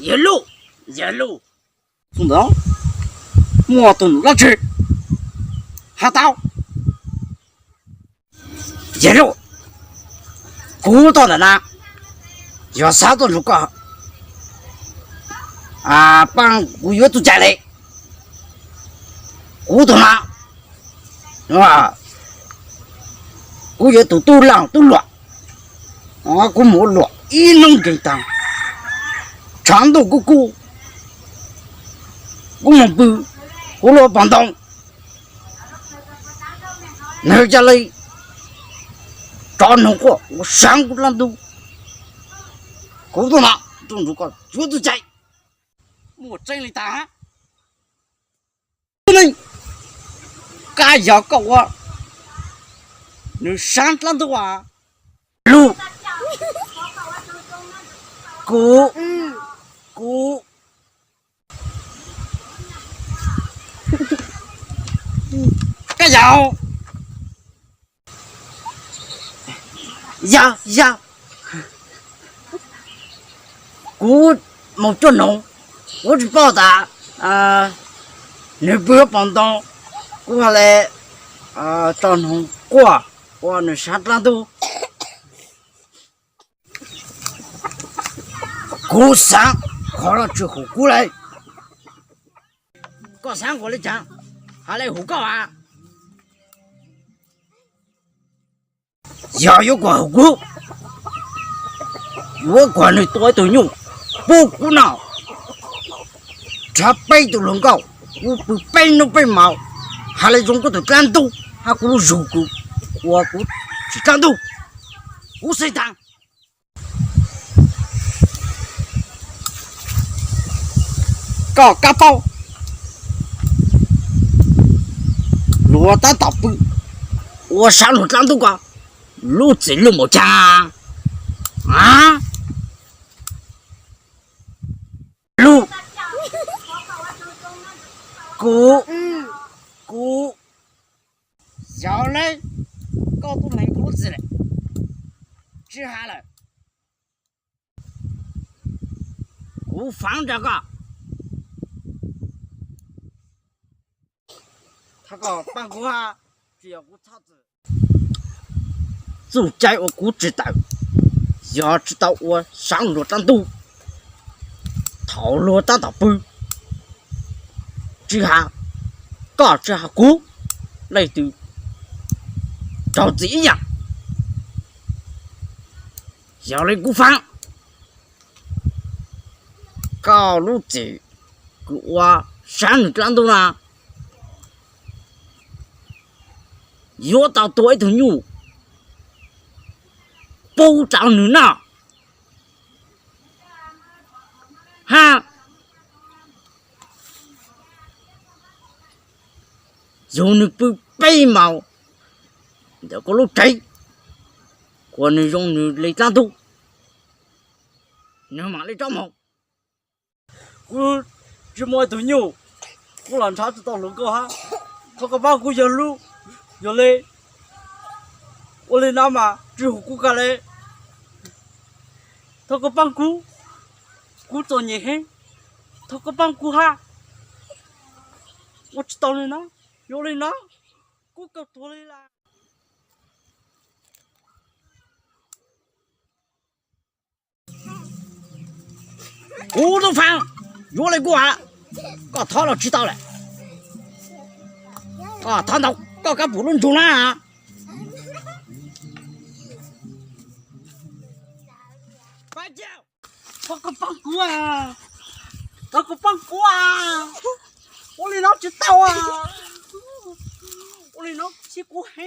一路，送到莫顿老吃，还到一路，古到的呢，要啥都如果啊，帮古月都家来，古到哪，是吧？古月都浪都乱，啊，古没乱，一弄给当。长度姑，我们不，我老帮当，那家来，找农活，我上古人都，沟通了，种出个绝对在，我真的打，不能，干要搞我，你上人都啊，路，姑。姑，干啥？呀，姑没做农，我只报答你不要帮忙，我来当农我那啥子都，姑上。好了之后过来，搞三国的讲，还来胡搞啊！要有个后果，我管你多头牛，不胡闹，这背都能搞，我不背都背毛，还来用个的干豆，还咕噜肉骨，我不是干豆，我谁当？搞嘎包，罗大大不，我上路长都个，路子路没讲啊，路，姑，要来搞都没裤子了，吃下了，我放这个。他个办公啊，只要我操子，就在我估知道，要知道我上路战斗，套路打到不，这下搞这下股来的，照这样，要来股房，搞路子，给我上路战斗啦。要到多一头牛，保障你呢，哈，有你不背毛，这个路贼，我你用你来战斗，你妈来找毛，我这么一头牛，我让他知道路高哈，他个把我一路。有嘞，我的妈妈之后顾家嘞，他个帮顾做年轻，他个帮顾哈，我知道了呢，有嘞呢，顾搞多嘞啦。我都放，有嘞顾啊，搞他了知道了，啊，他那。搞个不能中了啊！快叫！他个帮鼓啊！他个帮鼓啊！我的老知道啊！我的老屁股黑。